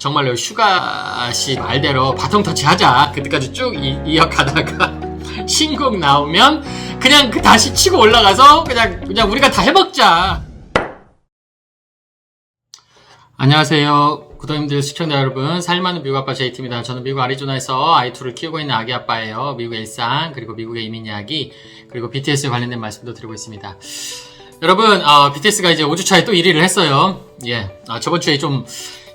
정말로 슈가씨 말대로 바통 터치하자. 그때까지 쭉 이어가다가 신곡 나오면 그냥 다시 치고 올라가서 그냥 우리가 다 해먹자. 안녕하세요. 구독님들, 시청자 여러분, 살만한 미국 아빠 JT입니다. 저는 미국 아리조나에서 아이2를 키우고 있는 아기 아빠예요. 미국의 일상, 그리고 미국의 이민 이야기, 그리고 BTS에 관련된 말씀도 드리고 있습니다. 여러분, BTS가 이제 5주차에 또 1위를 했어요. 저번 주에 좀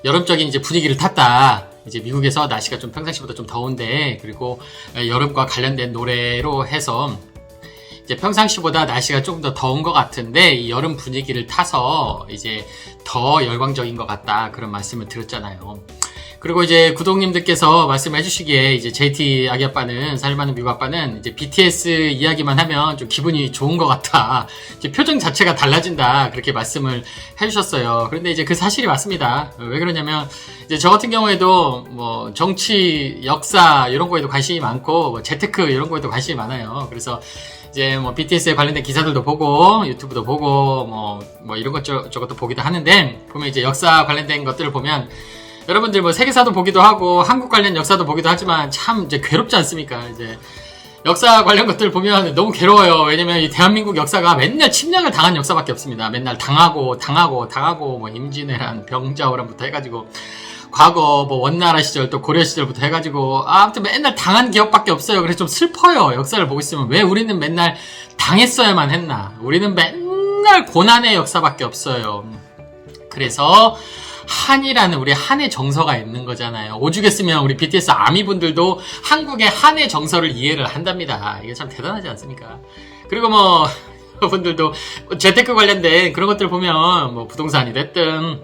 여름적인 이제 분위기를 탔다. 이제 미국에서 날씨가 좀 평상시보다 좀 더운데, 그리고 여름과 관련된 노래로 해서 이제 평상시보다 날씨가 조금 더 더운 것 같은데, 이 여름 분위기를 타서 이제 더 열광적인 것 같다. 그런 말씀을 드렸잖아요. 그리고 이제 구독님들께서 말씀해 주시기에 이제 JT 아기 아빠는, 살만한 미국 아빠는 이제 BTS 이야기만 하면 좀 기분이 좋은 것 같다. 이제 표정 자체가 달라진다. 그렇게 말씀을 해 주셨어요. 그런데 이제 그 사실이 맞습니다. 왜 그러냐면, 이제 저 같은 경우에도 뭐 정치, 역사 이런 거에도 관심이 많고, 뭐 재테크 이런 거에도 관심이 많아요. 그래서 이제 뭐 BTS에 관련된 기사들도 보고, 유튜브도 보고, 뭐 이런 것 저것도 보기도 하는데, 보면 이제 역사 관련된 것들을 보면, 여러분들 뭐 세계사도 보기도 하고 한국 관련 역사도 보기도 하지만 참 이제 괴롭지 않습니까? 이제 역사 관련 것들 보면 너무 괴로워요. 왜냐면 이 대한민국 역사가 맨날 침략을 당한 역사밖에 없습니다. 맨날 당하고 뭐 임진왜란, 병자호란부터 해가지고 과거 뭐 원나라 시절 또 고려 시절부터 해가지고 아무튼 맨날 당한 기억밖에 없어요. 그래서 좀 슬퍼요. 역사를 보고 있으면 왜 우리는 맨날 당했어야만 했나? 우리는 맨날 고난의 역사밖에 없어요. 그래서 한이라는 우리 한의 정서가 있는 거잖아요. 오죽했으면 우리 BTS 아미분들도 한국의 한의 정서를 이해를 한답니다. 이게 참 대단하지 않습니까? 그리고 뭐 여러분들도 재테크 관련된 그런 것들 보면 뭐 부동산이 됐든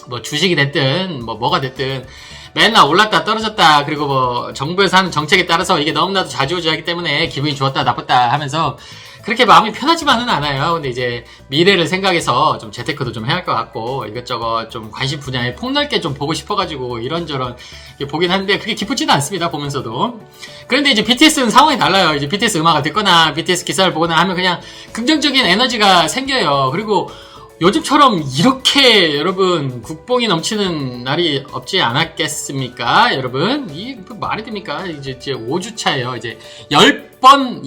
뭐 주식이 됐든 뭐가 됐든 맨날 올랐다 떨어졌다, 그리고 뭐 정부에서 하는 정책에 따라서 이게 너무나도 좌지우지하기 때문에 기분이 좋았다 나빴다 하면서 그렇게 마음이 편하지만은 않아요. 근데 이제 미래를 생각해서 좀 재테크도 좀 해야 할 것 같고, 이것저것 좀 관심 분야에 폭넓게 좀 보고 싶어가지고 이런저런 보긴 하는데 그게 기쁘지는 않습니다, 보면서도. 그런데 이제 BTS는 상황이 달라요. 이제 BTS 음악을 듣거나 BTS 기사를 보거나 하면 그냥 긍정적인 에너지가 생겨요. 그리고 요즘처럼 이렇게 여러분 국뽕이 넘치는 날이 없지 않았겠습니까? 여러분, 이 말이 됩니까? 이제 5주차예요. 이제 10번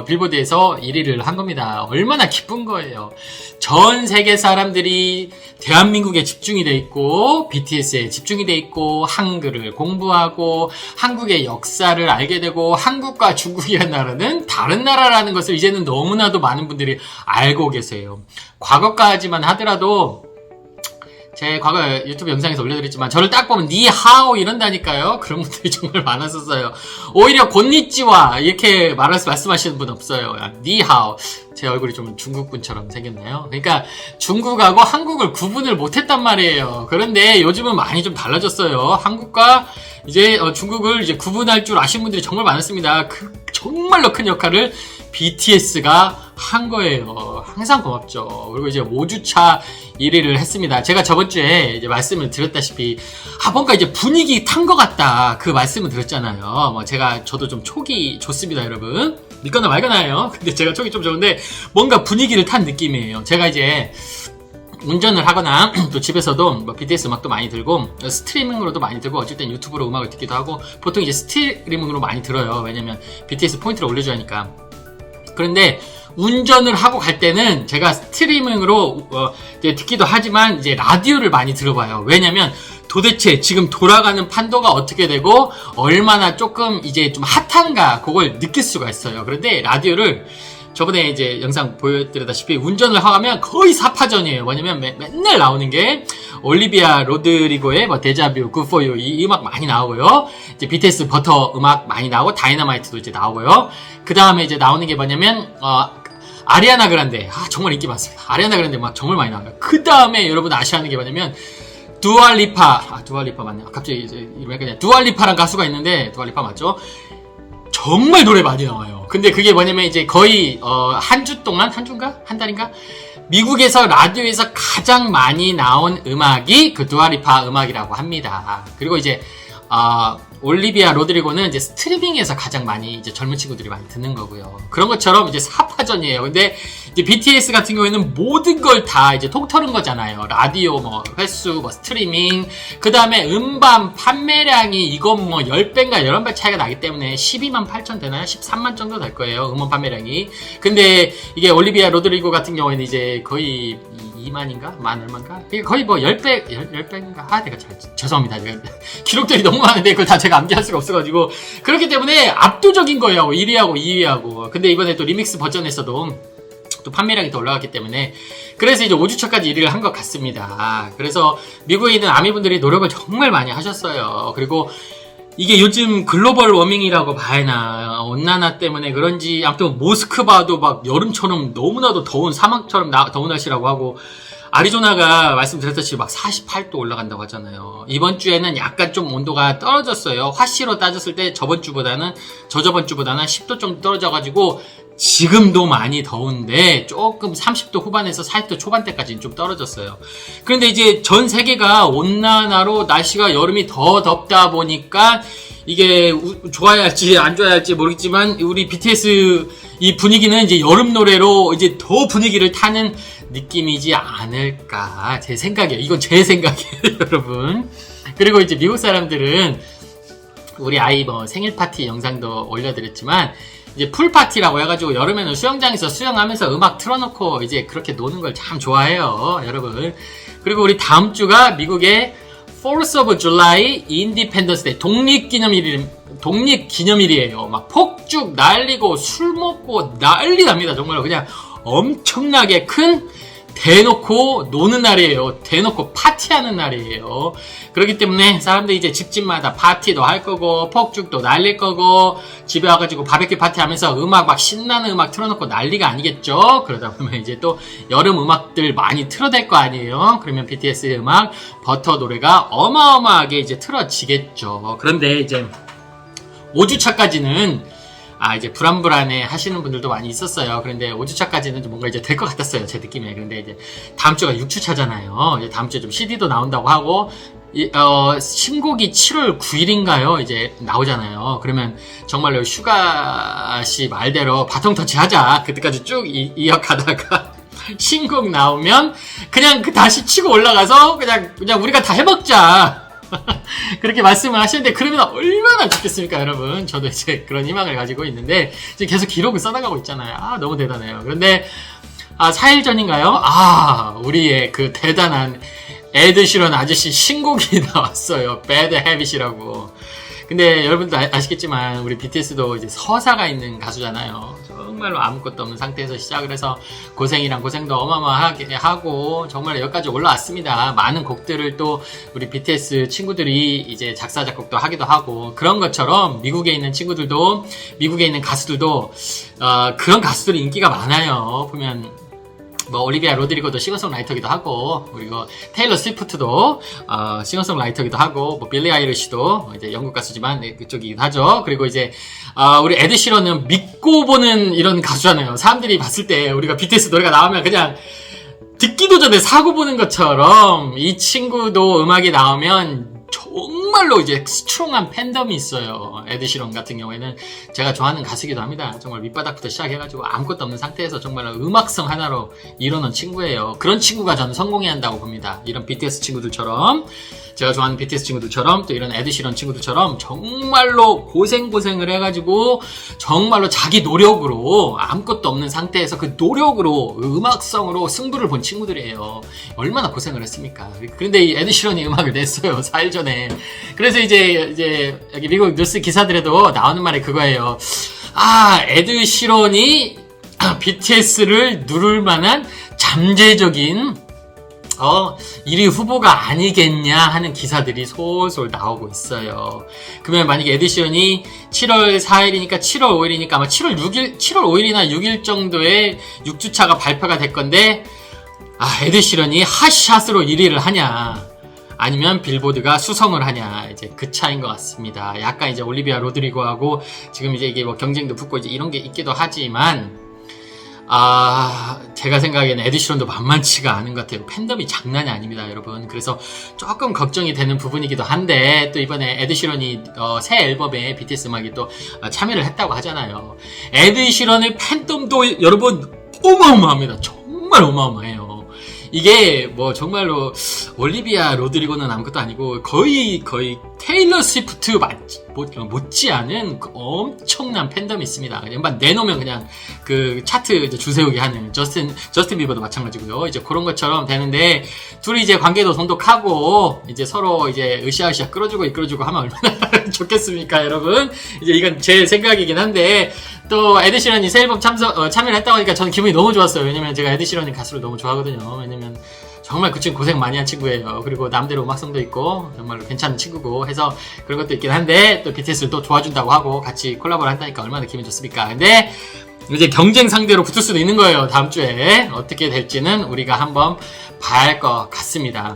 빌보드에서 1위를 한 겁니다. 얼마나 기쁜 거예요. 전 세계 사람들이 대한민국에 집중이 돼 있고, BTS에 집중이 돼 있고, 한글을 공부하고, 한국의 역사를 알게 되고, 한국과 중국이라는 나라는 다른 나라라는 것을 이제는 너무나도 많은 분들이 알고 계세요. 과거까지만 하더라도, 제 과거 유튜브 영상에서 올려드렸지만 저를 딱 보면 니하오 이런다니까요. 그런 분들이 정말 많았었어요. 오히려 곤니찌와 이렇게 말씀하시는 분 없어요. 니하오. 제 얼굴이 좀 중국분처럼 생겼나요? 그러니까 중국하고 한국을 구분을 못했단 말이에요. 그런데 요즘은 많이 좀 달라졌어요. 한국과 이제 중국을 이제 구분할 줄 아시는 분들이 정말 많았습니다. 정말로 큰 역할을 BTS가 한 거예요. 항상 고맙죠. 그리고 이제 5주차 1위를 했습니다. 제가 저번 주에 이제 말씀을 드렸다시피, 뭔가 이제 분위기 탄 것 같다. 그 말씀을 드렸잖아요. 저도 좀 촉이 좋습니다, 여러분. 믿거나 말거나요. 근데 제가 촉이 좀 좋은데, 뭔가 분위기를 탄 느낌이에요. 제가 이제, 운전을 하거나 또 집에서도 BTS 음악도 많이 들고 스트리밍으로도 많이 들고 어쩔 땐 유튜브로 음악을 듣기도 하고, 보통 이제 스트리밍으로 많이 들어요. 왜냐면 BTS 포인트를 올려줘야 하니까. 그런데 운전을 하고 갈 때는 제가 스트리밍으로 이제 듣기도 하지만 이제 라디오를 많이 들어봐요. 왜냐면 도대체 지금 돌아가는 판도가 어떻게 되고 얼마나 조금 이제 좀 핫한가 그걸 느낄 수가 있어요. 그런데 라디오를 저번에 이제 영상 보여드렸다시피 운전을 하면 거의 사파전이에요. 왜냐면 맨날 나오는 게 올리비아 로드리고의 데자뷰, Good For You 이 음악 많이 나오고요. 이제 BTS 버터 음악 많이 나오고 다이너마이트도 이제 나오고요. 그 다음에 이제 나오는 게 뭐냐면 아리아나 그란데, 정말 인기 많습니다. 아리아나 그란데 음악 정말 많이 나와요. 그 다음에 여러분 아시아는 게 뭐냐면 두알리파 맞네요. 갑자기 이제 이러니까 두알리파란 가수가 있는데, 두알리파 맞죠? 정말 노래 많이 나와요. 근데 그게 뭐냐면 이제 거의 한 주 동안, 한 주인가? 한 달인가? 미국에서 라디오에서 가장 많이 나온 음악이 그 두알리파 음악이라고 합니다. 그리고 이제 올리비아 로드리고는 이제 스트리밍에서 가장 많이 이제 젊은 친구들이 많이 듣는 거고요. 그런 것처럼 이제 사파전이에요. 근데 이제 BTS 같은 경우에는 모든 걸 다 이제 통틀은 거잖아요. 라디오, 뭐, 횟수, 뭐, 스트리밍. 그 다음에 음반 판매량이 이건 뭐 10배인가 11배 차이가 나기 때문에 12만 8천 되나요? 13만 정도 될 거예요. 음원 판매량이. 근데 이게 올리비아 로드리고 같은 경우에는 이제 거의 2만인가? 만 얼마인가? 거의 뭐 10배인가? 아, 내가 죄송합니다. 제가 기록들이 너무 많은데 그걸 다 제가 암기할 수가 없어가지고. 그렇기 때문에 압도적인 거예요. 1위하고 2위하고. 근데 이번에 또 리믹스 버전에서도 또 판매량이 더 올라갔기 때문에 그래서 이제 5주차까지 1위를 한 것 같습니다. 그래서 미국에 있는 아미분들이 노력을 정말 많이 하셨어요. 그리고 이게 요즘 글로벌 워밍이라고 봐야나 온난화 때문에 그런지 아무튼 모스크바도 막 여름처럼 너무나도 더운 사막처럼 더운 날씨라고 하고 아리조나가 말씀드렸듯이 막 48도 올라간다고 하잖아요. 이번 주에는 약간 좀 온도가 떨어졌어요. 화씨로 따졌을 때 저저번 주보다는 10도 좀 떨어져가지고 지금도 많이 더운데 조금 30도 후반에서 40도 초반대까지는 좀 떨어졌어요. 그런데 이제 전 세계가 온난화로 날씨가 여름이 더 덥다 보니까 이게 좋아야 할지 안 좋아야 할지 모르겠지만 우리 BTS 이 분위기는 이제 여름 노래로 이제 더 분위기를 타는 느낌이지 않을까. 제 생각이에요. 이건 제 생각이에요, 여러분. 그리고 이제 미국 사람들은 우리 아이 뭐 생일 파티 영상도 올려드렸지만 이제 풀파티라고 해가지고 여름에는 수영장에서 수영하면서 음악 틀어놓고 이제 그렇게 노는 걸 참 좋아해요, 여러분. 그리고 우리 다음 주가 미국의 4th of July Independence Day 독립기념일이에요. 막 폭죽 날리고 술 먹고 난리 납니다. 정말로 그냥 엄청나게 큰 대놓고 노는 날이에요. 대놓고 파티하는 날이에요. 그렇기 때문에 사람들이 이제 집집마다 파티도 할 거고 폭죽도 날릴 거고 집에 와가지고 바베큐 파티 하면서 음악 막 신나는 음악 틀어놓고 난리가 아니겠죠. 그러다 보면 이제 또 여름 음악들 많이 틀어댈 거 아니에요. 그러면 BTS의 음악 버터 노래가 어마어마하게 이제 틀어지겠죠. 그런데 이제 5주차까지는 이제 불안불안해 하시는 분들도 많이 있었어요. 그런데 5주차까지는 좀 뭔가 이제 될 것 같았어요. 제 느낌에. 그런데 이제 다음 주가 6주차잖아요. 이제 다음 주에 좀 CD도 나온다고 하고, 신곡이 7월 9일인가요? 이제 나오잖아요. 그러면 정말로 슈가 씨 말대로 바통 터치 하자. 그때까지 쭉 이어가다가 신곡 나오면 그냥 다시 치고 올라가서 그냥 우리가 다 해먹자. 그렇게 말씀을 하시는데 그러면 얼마나 좋겠습니까, 여러분. 저도 이제 그런 희망을 가지고 있는데 지금 계속 기록을 써나가고 있잖아요. 너무 대단해요. 그런데 4일 전인가요? 우리의 그 대단한 에드 시런 아저씨 신곡이 나왔어요. Bad Habit이라고. 근데 여러분도 아시겠지만 우리 BTS도 이제 서사가 있는 가수잖아요. 정말로 아무것도 없는 상태에서 시작을 해서 고생이랑 고생도 어마어마하게 하고 정말 여기까지 올라왔습니다. 많은 곡들을 또 우리 BTS 친구들이 이제 작사 작곡도 하기도 하고 그런 것처럼 미국에 있는 친구들도 미국에 있는 가수들도 그런 가수들이 인기가 많아요. 보면 뭐 올리비아 로드리고도 싱어송라이터기도 하고 그리고 테일러 스위프트도 싱어송라이터기도 하고 뭐 빌리 아이리시도 이제 영국 가수지만 그쪽이기도 하죠. 그리고 이제 우리 에드 시런은 믿고 보는 이런 가수잖아요. 사람들이 봤을 때 우리가 BTS 노래가 나오면 그냥 듣기도 전에 사고 보는 것처럼 이 친구도 음악이 나오면 정말로 이제 스트롱한 팬덤이 있어요. 에드 시런 같은 경우에는 제가 좋아하는 가수이기도 합니다. 정말 밑바닥부터 시작해가지고 아무것도 없는 상태에서 정말로 음악성 하나로 이뤄놓은 친구예요. 그런 친구가 저는 성공해야 한다고 봅니다. 이런 BTS 친구들처럼 제가 좋아하는 BTS 친구들처럼 또 이런 에드 시런 친구들처럼 정말로 고생을 해가지고 정말로 자기 노력으로 아무것도 없는 상태에서 그 노력으로 음악성으로 승부를 본 친구들이에요. 얼마나 고생을 했습니까? 그런데 이 에드 시런이 음악을 냈어요. 4일 전에. 그래서 이제 여기 미국 뉴스 기사들에도 나오는 말이 그거예요. 에드 시런이 BTS를 누를 만한 잠재적인 1위 후보가 아니겠냐 하는 기사들이 솔솔 나오고 있어요. 그러면 만약에 에드 시런이 7월 4일이니까 7월 5일이니까 아마 7월 5일이나 6일 정도에 6주차가 발표가 될 건데 에드 시런이 핫샷으로 1위를 하냐 아니면 빌보드가 수성을 하냐 이제 그 차이인 것 같습니다. 약간 이제 올리비아 로드리고하고 지금 이제 이게 뭐 경쟁도 붙고 이제 이런 게 있기도 하지만 제가 생각에는 에드 시런도 만만치가 않은 것 같아요. 팬덤이 장난이 아닙니다, 여러분. 그래서 조금 걱정이 되는 부분이기도 한데 또 이번에 에드 시런이 새 앨범에 BTS 음악이 또 참여를 했다고 하잖아요. 에드 시런의 팬덤도 여러분 어마어마합니다. 정말 어마어마해요. 이게 뭐 정말로 올리비아 로드리고는 아무것도 아니고 거의 테일러 스위프트 못지않은 그 엄청난 팬덤이 있습니다. 그냥 내놓으면 그냥 그 차트 이제 주세우기 하는 저스틴 비버도 마찬가지고요. 이제 그런 것처럼 되는데 둘이 이제 관계도 돈독하고 이제 서로 이제 으쌰으쌰 끌어주고 이끌어주고 하면 얼마나 좋겠습니까, 여러분? 이제 이건 제 생각이긴 한데 또 에드시런이 새 앨범 참여를 했다고 하니까 저는 기분이 너무 좋았어요. 왜냐면 제가 에드시런이 가수를 너무 좋아하거든요. 왜냐면 정말 그 친구 고생 많이 한 친구예요. 그리고 남대로 음악성도 있고 정말로 괜찮은 친구고 해서 그런 것도 있긴 한데 또 BTS를 또 도와준다고 하고 같이 콜라보를 한다니까 얼마나 기분이 좋습니까? 근데 이제 경쟁 상대로 붙을 수도 있는 거예요. 다음 주에 어떻게 될지는 우리가 한번 봐야 할 것 같습니다.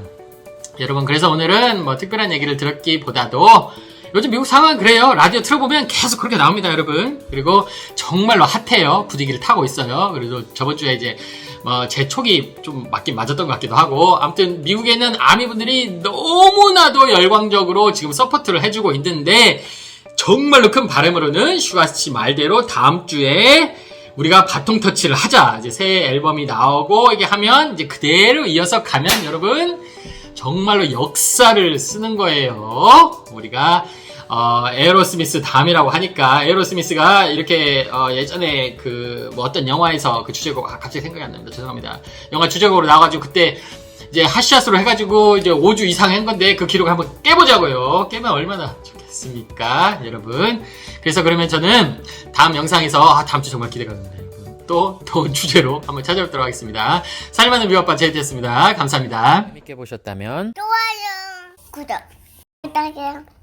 여러분, 그래서 오늘은 뭐 특별한 얘기를 들었기보다도 요즘 미국 상황은 그래요. 라디오 틀어보면 계속 그렇게 나옵니다, 여러분. 그리고 정말로 핫해요. 분위기를 타고 있어요. 그래도 저번 주에 이제 제 촉이 좀 맞긴 맞았던 것 같기도 하고, 아무튼 미국에는 아미분들이 너무나도 열광적으로 지금 서포트를 해주고 있는데 정말로 큰 바람으로는 슈가씨 말대로 다음 주에 우리가 바통 터치를 하자. 이제 새 앨범이 나오고 이게 하면 이제 그대로 이어서 가면 여러분 정말로 역사를 쓰는 거예요. 우리가 에어로스미스 다음이라고 하니까 에어로스미스가 이렇게 예전에 뭐 어떤 영화에서 그 주제곡 갑자기 생각이 안 납니다. 죄송합니다. 영화 주제곡으로 나와가지고 그때 이제 핫샷으로 해가지고 이제 5주 이상 한 건데 그 기록을 한번 깨보자고요. 깨면 얼마나 좋겠습니까, 여러분? 그래서 그러면 저는 다음 영상에서 다음 주 정말 기대가 됩니다, 여러분. 또 좋은 주제로 한번 찾아뵙도록 하겠습니다. 살만한 미국아빠 제이트였습니다. 감사합니다. 재밌게 보셨다면 좋아요, 구독 부탁해요.